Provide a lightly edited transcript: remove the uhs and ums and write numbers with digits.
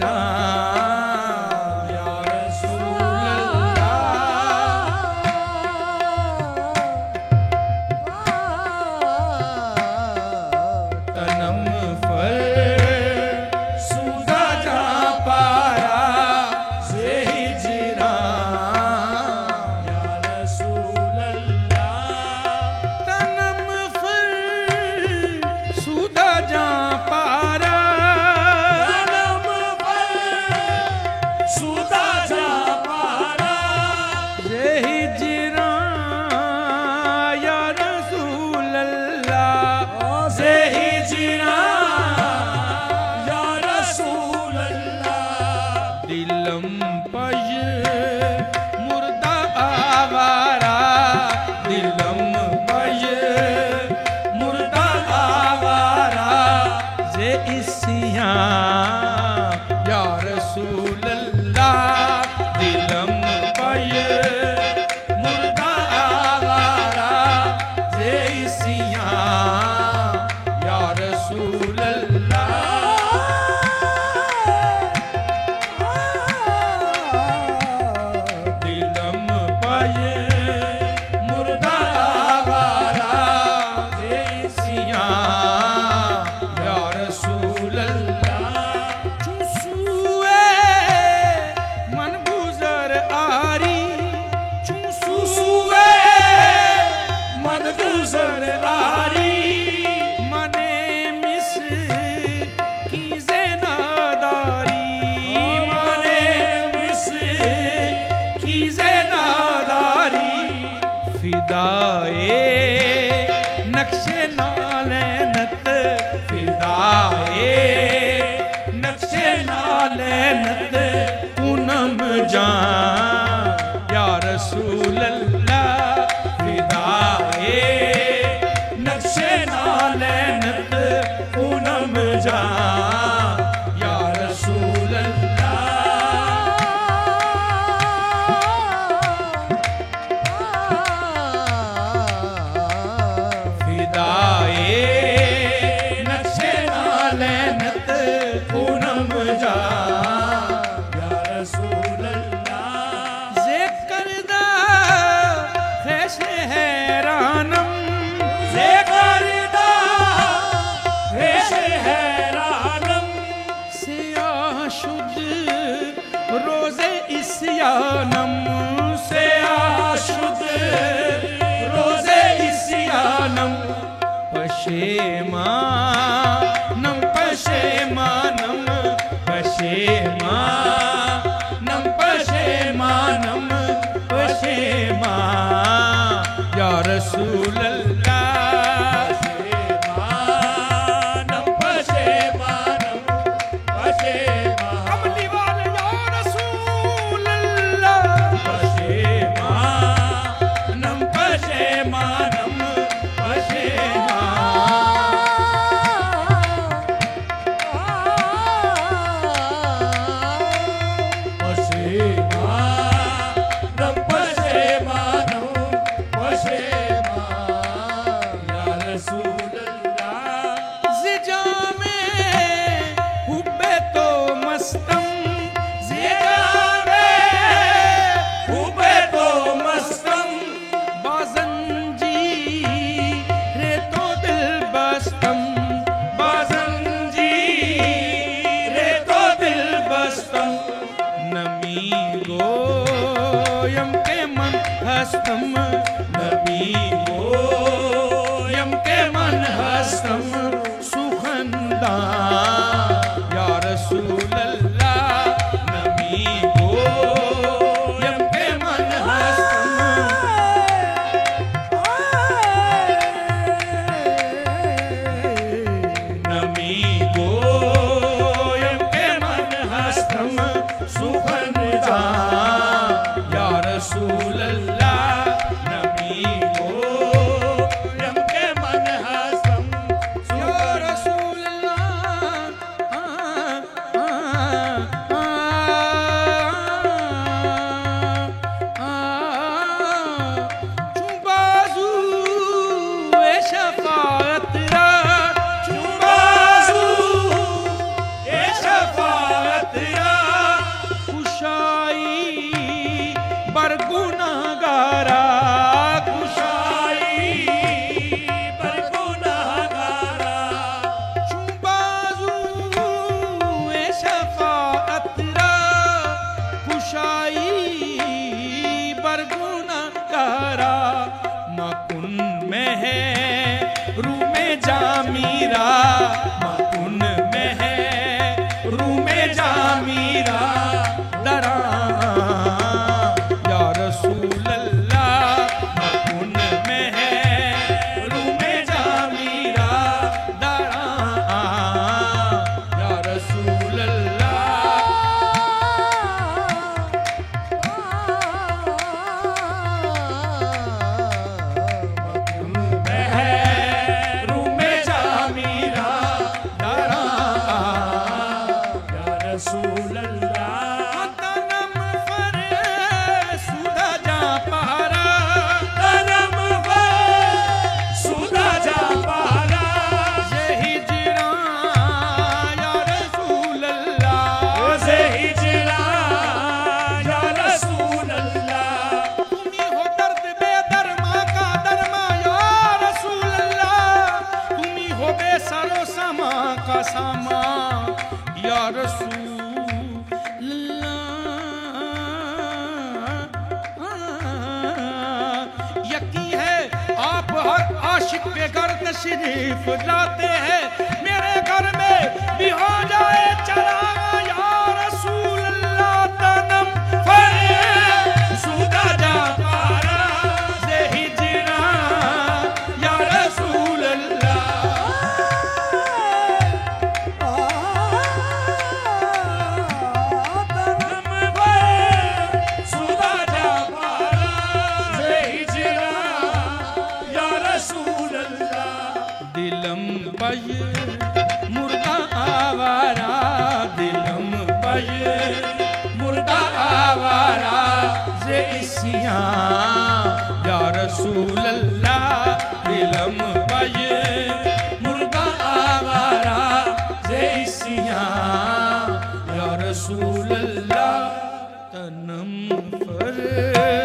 राम या रसूल अल्लाह। तनम फल सुधा जा पारा से हिजरा या रसूल अल्लाह। तनम फल सुधा जा पारा तनम फल सुधा जा पारा से हिजरा या रसूल अल्लाह। से हिजरा या रसूल अल्लाह। दिलम पज मुर्दा आवारा दिलम पज मुर्दा आवारा जे इसिया या रसूल अल्लाह। दिलम पज मुर्दा आवारा जे इसिया या रसूल अल्लाह। दिलम पज मुर्दा आवारा जे इसिया या रसूल अल्लाह। चूसुए मन गुजर आरी चूसुए मन गुजर आरी मने मिस की ज़ेनादारी मने मिस की ज़ेनादारी फिदाए नक्शे नालैनत फिदाए नक्शे नालैनत पूनम जान या रसूल अल्लाह। फिदाए नक्शे नालैनत पूनम जान या रसूल अल्लाह। फिदाए नक्शे नालैनत पूनम जान या रसूल अल्लाह। ज़िक्रदा ख़ैश हैरानम ज़िक्रदा ख़ैश हैरानम सियाह शुद रोज़े इस्यानम से आशुद रोज़े इस्यानम पशेमानम पशेमानम पशेमानम पशेमानम पशेमा या रसूल अल्लाह। मानम पशेमानम पशेमानम कमली वाले या रसूल अल्लाह। पशेमानम पशेमानम पशेमा है रू में जा मीरा मकुन में है रू में जा मीरा दरा या रसूल अल्लाह मकुन में है रू में जा मीरा दरा या रसूल रसूल अल्लाह तनम पर सुधा जा पारा तनम पर सुधा जा पारा से हिजरा या रसूल अल्लाह से हिजरा या रसूल अल्लाह तुम्ही हो दर्द बेदरमा का दरमा या रसूल अल्लाह तुम्ही हो बेसरो समा का सामा या रसूल यकीन है आप हर आशिक पे घर तशरीफ लाते हैं मेरे घर में भी हो जाए चला या रसूल अल्लाह तनम फरे सुधा जा पारा से हिजरा या रसूल अल्लाह सुधा जा पारा से हिजरा या रसूल अल्लाह दिलम बज मुर्दा आवारा दिलम बज मुर्दा आवारा जे इसिया या रसूल अल्लाह दिलम बज मुर्दा आवारा जे इसिया या रसूल अल्लाह तनम पर